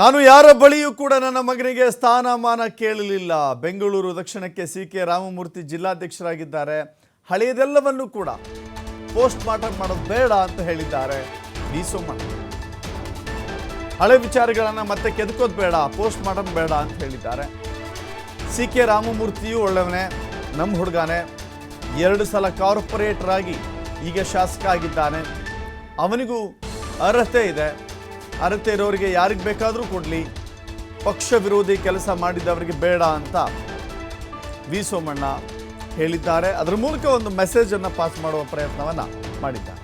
ನಾನು ಯಾರ ಬಳಿಯೂ ಕೂಡ ನನ್ನ ಮಗನಿಗೆ ಸ್ಥಾನಮಾನ ಕೇಳಲಿಲ್ಲ. ಬೆಂಗಳೂರು ದಕ್ಷಿಣಕ್ಕೆ ಸಿ.ಕೆ. ರಾಮಮೂರ್ತಿ ಜಿಲ್ಲಾಧ್ಯಕ್ಷರಾಗಿದ್ದಾರೆ. ಹಳೆಯದೆಲ್ಲವನ್ನೂ ಕೂಡ ಪೋಸ್ಟ್ ಮಾರ್ಟಮ್ ಮಾಡೋದು ಬೇಡ ಅಂತ ಹೇಳಿದ್ದಾರೆ ಡಿ ಸೋಮಣ್ಣ. ಹಳೆ ವಿಚಾರಗಳನ್ನು ಮತ್ತೆ ಕೆದಕೋದು ಬೇಡ, ಪೋಸ್ಟ್ ಮಾರ್ಟಮ್ ಬೇಡ ಅಂತ ಹೇಳಿದ್ದಾರೆ. ಸಿ.ಕೆ. ರಾಮಮೂರ್ತಿಯು ಒಳ್ಳೆಯವನೇ, ನಮ್ಮ ಹುಡುಗನೇ, 2 ಸಲ ಕಾರ್ಪೊರೇಟರ್ ಆಗಿ ಈಗ ಶಾಸಕ ಆಗಿದ್ದಾನೆ. ಅವನಿಗೂ ಅರ್ಹತೆ ಇದೆ. ಅರ್ಹತೆ ಇರೋರಿಗೆ ಯಾರಿಗೆ ಬೇಕಾದರೂ ಕೊಡಲಿ, ಪಕ್ಷ ವಿರೋಧಿ ಕೆಲಸ ಮಾಡಿದವರಿಗೆ ಬೇಡ ಅಂತ ವಿ ಸೋಮಣ್ಣ ಹೇಳಿದ್ದಾರೆ. ಅದರ ಮೂಲಕ ಒಂದು ಮೆಸೇಜನ್ನು ಪಾಸ್ ಮಾಡುವ ಪ್ರಯತ್ನವನ್ನು ಮಾಡಿದ್ದಾರೆ.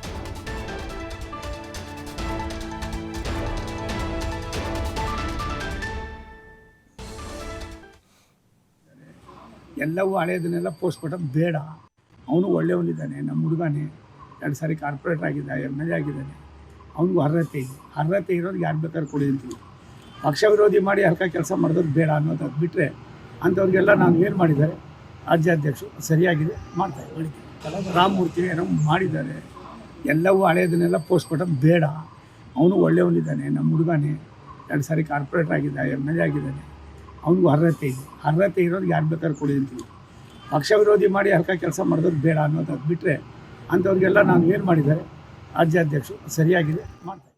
ಎಲ್ಲವೂ ಹಳೆಯದನ್ನೆಲ್ಲ ಪೋಸ್ಟ್ ಮಾರ್ಟಮ್ ಬೇಡ. ಅವನು ಒಳ್ಳೆಯವನಿದ್ದಾನೆ, ನಮ್ಮ ಹುಡುಗನೇ, 2 ಸಾರಿ ಕಾರ್ಪೊರೇಟರ್ ಆಗಿದ್ದ, MLA ಆಗಿದ್ದಾನೆ. ಅವನಿಗೂ ಅರ್ಹತೆ ಇದೆ. ಅರ್ಹತೆ ಇರೋರಿಗೆ ಯಾರು ಬೇಕಾದ್ರೂ ಕೊಡಿ ಅಂತೀವಿ. ಪಕ್ಷ ವಿರೋಧಿ ಮಾಡಿ ಹಲ್ಕ ಕೆಲಸ ಮಾಡೋದು ಬೇಡ ಅನ್ನೋದು ಬಿಟ್ಟರೆ ಅಂಥವ್ರಿಗೆಲ್ಲ ನಾನು ಏನು ಮಾಡಿದ್ದಾರೆ ರಾಜ್ಯಾಧ್ಯಕ್ಷರು ಸರಿಯಾಗಿದೆ, ಮಾಡ್ತಾರೆ. ಬೆಳಿಗ್ಗೆ ರಾಮಮೂರ್ತಿ ಏನೋ ಮಾಡಿದ್ದಾರೆ. ಎಲ್ಲವೂ ಹಳೆಯದನ್ನೆಲ್ಲ ಪೋಸ್ಟ್ ಮಾರ್ಟಮ್ ಬೇಡ. ಅವನು ಒಳ್ಳೆಯವನಿದ್ದಾನೆ, ನಮ್ಮ ಹುಡುಗನೇ, 2 ಸಾರಿ ಕಾರ್ಪೊರೇಟರ್ ಆಗಿದ್ದ, MLA ಆಗಿದ್ದಾನೆ. ಅವನಿಗೂ ಅರ್ಹತೆ ಇದೆ. ಅರ್ಹತೆ ಇರೋರಿಗೆ ಯಾರು ಬೇಕಾದ್ರೂ ಕೊಡಿ ಅಂತೀವಿ. ಪಕ್ಷ ವಿರೋಧಿ ಮಾಡಿ ಹಲ್ಕ ಕೆಲಸ ಮಾಡೋದು ಬೇಡ ಅನ್ನೋದು ಬಿಟ್ಟರೆ ಅಂಥವ್ರಿಗೆಲ್ಲ ನಾನು ಏನು ಮಾಡಿದ್ದಾರೆ ರಾಜ್ಯಾಧ್ಯಕ್ಷರು ಸರಿಯಾಗಿದೆ, ಮಾಡ್ತಾರೆ.